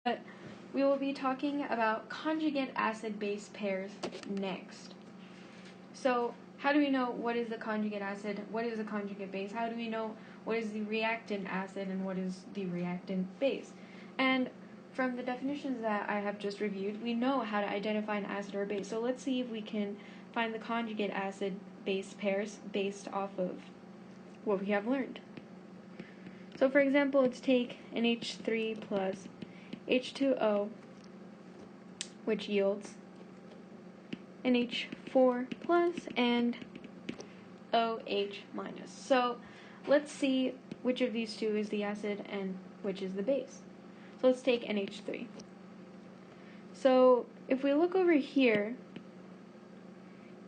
But we will be talking about conjugate acid-base pairs next. So how do we know what is the conjugate acid, what is the conjugate base? How do we know what is the reactant acid and what is the reactant base? And from the definitions that I have just reviewed, we know how to identify an acid or a base. So let's see if we can find the conjugate acid-base pairs based off of what we have learned. So for example, let's take an H3 plus H2O, which yields an H4 plus and OH minus. So let's see which of these two is the acid and which is the base. So let's take NH3. So if we look over here,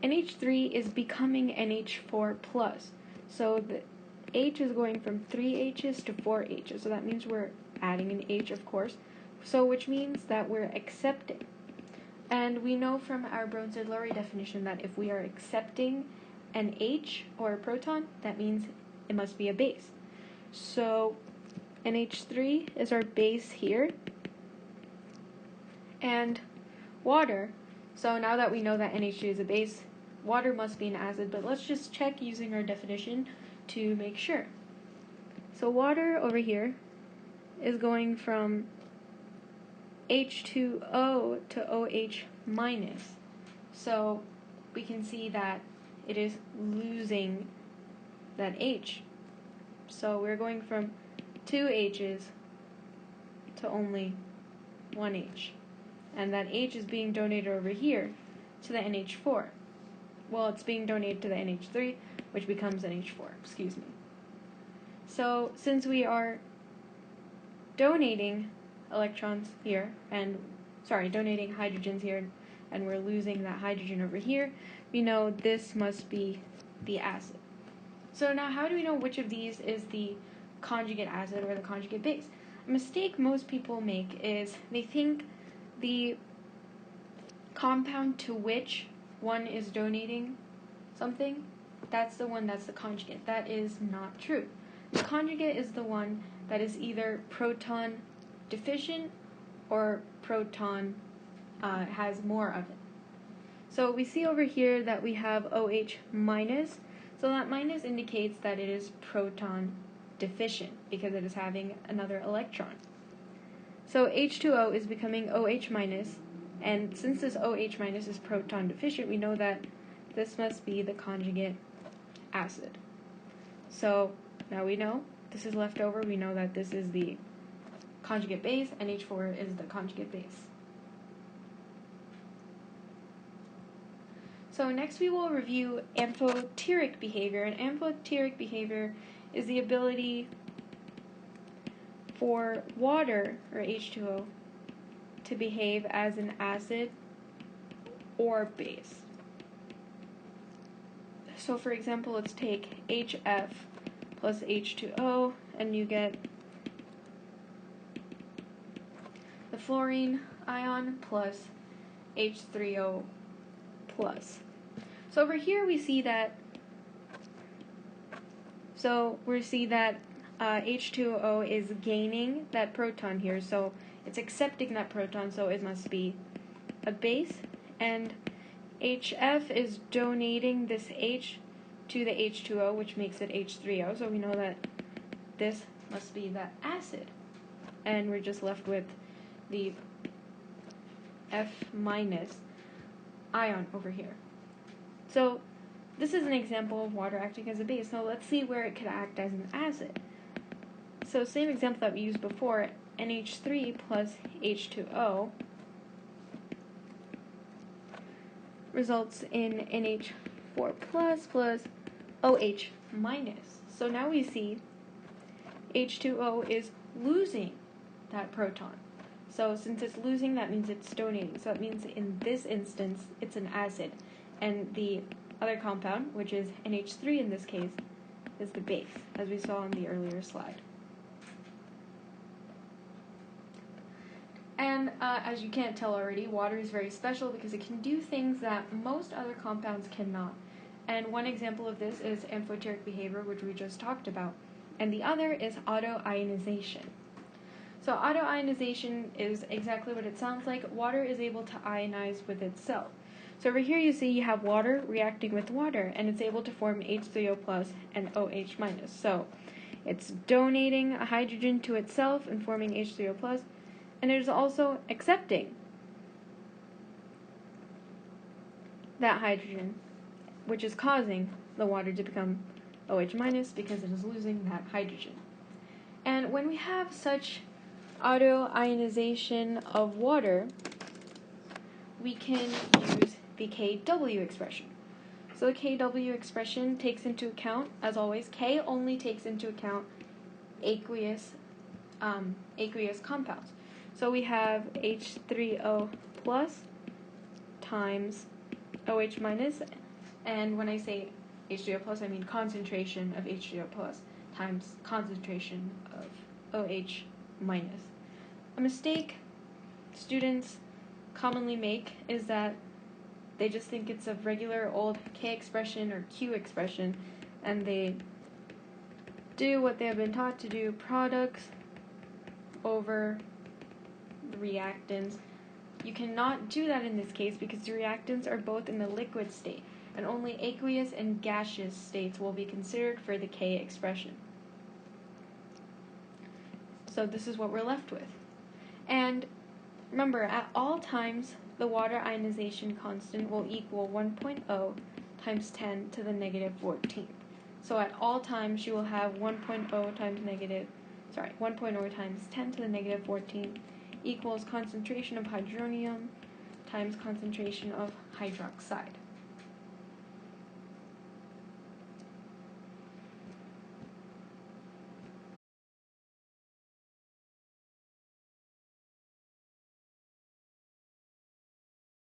NH3 is becoming NH4 plus. So the H is going from 3 H's to 4 H's. So that means we're adding an H, of course. So which means that we're accepting. And we know from our Bronsted-Lowry definition that if we are accepting an H or a proton, that means it must be a base. So NH3 is our base here. And water, so now that we know that NH3 is a base, water must be an acid, but let's just check using our definition to make sure. So water over here is going from H2O to OH minus. So we can see that it is losing that H. So we're going from 2 H's to only 1 H. And that H is being donated over here to the NH4. Well, it's being donated to the NH3, which becomes NH4, excuse me. So since we are donating electrons here, donating hydrogens here, and we're losing that hydrogen over here, we know this must be the acid. So now how do we know which of these is the conjugate acid or the conjugate base? A mistake most people make is they think the compound to which one is donating something, that's the one that's the conjugate. That is not true. The conjugate is the one that is either proton deficient or proton has more of it. So we see over here that we have OH minus. So that minus indicates that it is proton deficient because it is having another electron. So H2O is becoming OH minus, and since this OH minus is proton deficient, we know that this must be the conjugate acid. So now we know this is left over. We know that this is the conjugate base, and H4 is the conjugate base. So next we will review amphoteric behavior, and amphoteric behavior is the ability for water, or H2O, to behave as an acid or base. So for example, let's take HF plus H2O, and you get the fluorine ion plus H3O plus. So over here we see that H2O is gaining that proton here, so it's accepting that proton, so it must be a base, and HF is donating this H to the H2O, which makes it H3O, so we know that this must be the acid, and we're just left with the F minus ion over here. So this is an example of water acting as a base. Now let's see where it could act as an acid. So same example that we used before, NH3 plus H2O results in NH4 plus OH minus. So now we see H2O is losing that proton. So since it's losing, that means it's donating. So that means in this instance, it's an acid. And the other compound, which is NH3 in this case, is the base, as we saw on the earlier slide. And as you can't tell already, water is very special because it can do things that most other compounds cannot. And one example of this is amphoteric behavior, which we just talked about. And the other is autoionization. So autoionization is exactly what it sounds like. Water is able to ionize with itself. So over here you see you have water reacting with water, and it's able to form H3O plus and OH minus. So it's donating a hydrogen to itself and forming H3O plus, and it is also accepting that hydrogen, which is causing the water to become OH minus because it is losing that hydrogen. And when we have such autoionization of water, we can use the Kw expression. So the Kw expression takes into account, as always, K only takes into account aqueous compounds. So we have H3O plus times OH minus, and when I say H3O plus, I mean concentration of H3O plus times concentration of OH minus. A mistake students commonly make is that they just think it's a regular old K expression or Q expression, and they do what they have been taught to do, products over the reactants. You cannot do that in this case because the reactants are both in the liquid state, and only aqueous and gaseous states will be considered for the K expression. So this is what we're left with. And remember, at all times, the water ionization constant will equal 1.0 times 10 to the negative 14th. So at all times, you will have 1.0 times 10 to the negative 14th equals concentration of hydronium times concentration of hydroxide.